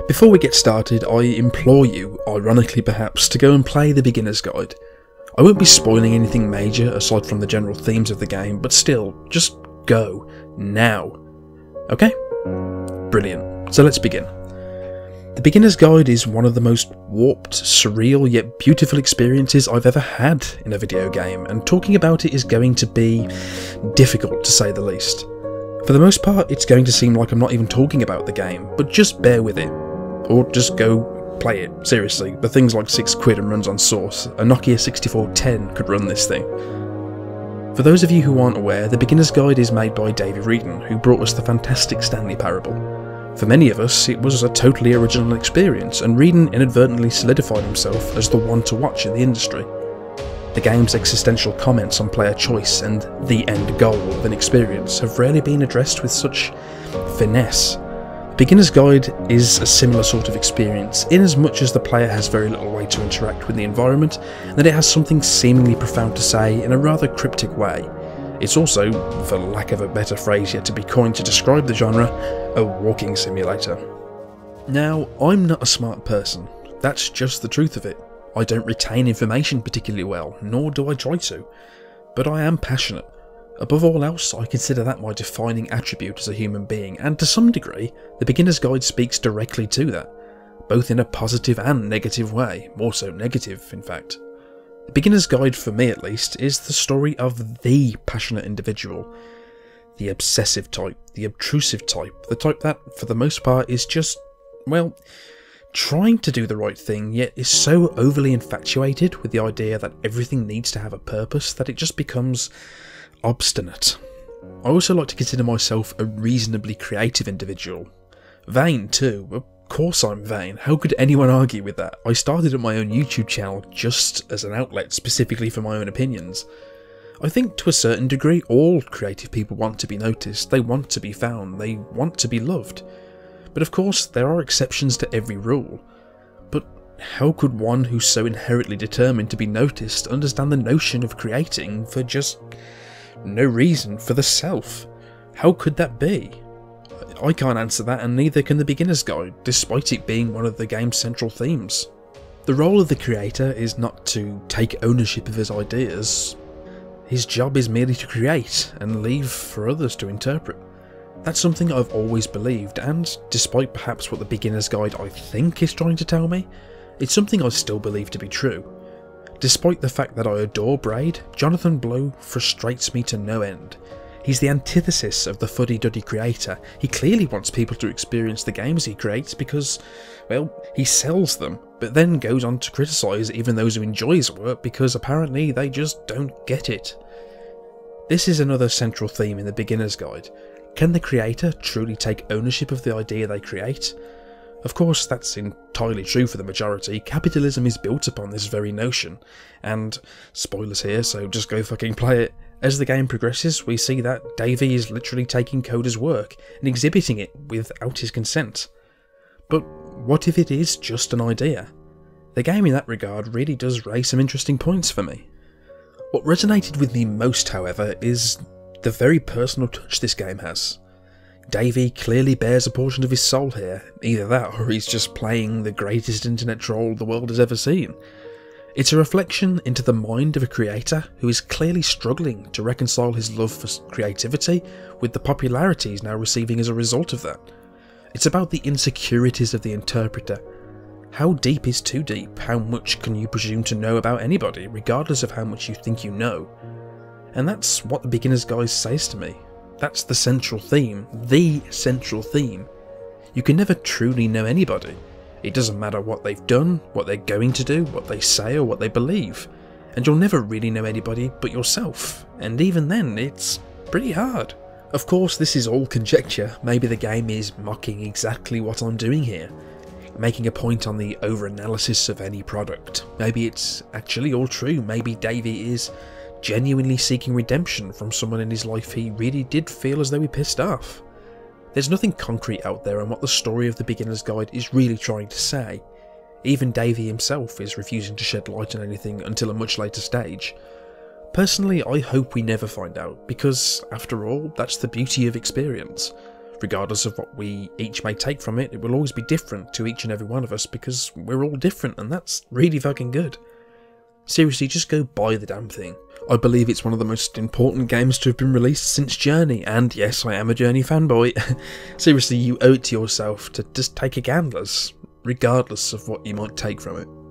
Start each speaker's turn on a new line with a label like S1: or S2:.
S1: Before we get started, I implore you, ironically perhaps, to go and play the beginner's guide. I won't be spoiling anything major aside from the general themes of the game, but still, just go now. Okay? Brilliant. So let's begin. The beginner's guide is one of the most warped, surreal yet beautiful experiences I've ever had in a video game, and talking about it is going to be difficult to say the least. For the most part, it's going to seem like I'm not even talking about the game, but just bear with it. Or just go play it, seriously. The thing's like £6 and runs on Source. A Nokia 6410 could run this thing. For those of you who aren't aware, the beginner's guide is made by Davey Reedon, who brought us the fantastic Stanley Parable. For many of us, it was a totally original experience, and Reedon inadvertently solidified himself as the one to watch in the industry. The game's existential comments on player choice and the end goal of an experience have rarely been addressed with such finesse. Beginner's Guide is a similar sort of experience, in as much as the player has very little way to interact with the environment, and that it has something seemingly profound to say in a rather cryptic way. It's also, for lack of a better phrase yet to be coined to describe the genre, a walking simulator. Now, I'm not a smart person, that's just the truth of it. I don't retain information particularly well, nor do I try to, but I am passionate. Above all else, I consider that my defining attribute as a human being, and to some degree, the beginner's guide speaks directly to that, both in a positive and negative way, more so negative, in fact. The beginner's guide, for me at least, is the story of the passionate individual. The obsessive type, the obtrusive type, the type that, for the most part, is just, well, trying to do the right thing, yet is so overly infatuated with the idea that everything needs to have a purpose that it just becomes obstinate. I also like to consider myself a reasonably creative individual. Vain too. Of course I'm vain. How could anyone argue with that? I started at my own YouTube channel just as an outlet specifically for my own opinions. I think to a certain degree all creative people want to be noticed, they want to be found, they want to be loved. But of course there are exceptions to every rule. But how could one who's so inherently determined to be noticed understand the notion of creating for just no reason, for the self? How could that be? I can't answer that, and neither can the beginner's guide, despite it being one of the game's central themes. The role of the creator is not to take ownership of his ideas. His job is merely to create and leave for others to interpret. That's something I've always believed, and despite perhaps what the beginner's guide I think is trying to tell me, it's something I still believe to be true. Despite the fact that I adore Braid, Jonathan Blow frustrates me to no end. He's the antithesis of the fuddy-duddy creator. He clearly wants people to experience the games he creates because, well, he sells them, but then goes on to criticise even those who enjoy his work because apparently they just don't get it. This is another central theme in the beginner's guide. Can the creator truly take ownership of the idea they create? Of course, that's entirely true for the majority. Capitalism is built upon this very notion, and spoilers here, so just go fucking play it. As the game progresses, we see that Davey is literally taking Coda's work and exhibiting it without his consent. But what if it is just an idea? The game in that regard really does raise some interesting points for me. What resonated with me most, however, is the very personal touch this game has. Davey clearly bears a portion of his soul here, either that or he's just playing the greatest internet troll the world has ever seen. It's a reflection into the mind of a creator who is clearly struggling to reconcile his love for creativity with the popularity he's now receiving as a result of that. It's about the insecurities of the interpreter. How deep is too deep? How much can you presume to know about anybody, regardless of how much you think you know? And that's what the beginner's guide says to me. That's the central theme. The central theme. You can never truly know anybody. It doesn't matter what they've done, what they're going to do, what they say or what they believe. And you'll never really know anybody but yourself. And even then, it's pretty hard. Of course, this is all conjecture. Maybe the game is mocking exactly what I'm doing here, making a point on the over-analysis of any product. Maybe it's actually all true. Maybe Davey is genuinely seeking redemption from someone in his life he really did feel as though he pissed off. There's nothing concrete out there on what the story of the beginner's guide is really trying to say. Even Davey himself is refusing to shed light on anything until a much later stage. Personally, I hope we never find out, because after all, that's the beauty of experience. regardless of what we each may take from it, it will always be different to each and every one of us because we're all different, and that's really fucking good. Seriously, just go buy the damn thing. I believe it's one of the most important games to have been released since Journey, and yes, I am a Journey fanboy. Seriously, you owe it to yourself to just take a gamble, regardless of what you might take from it.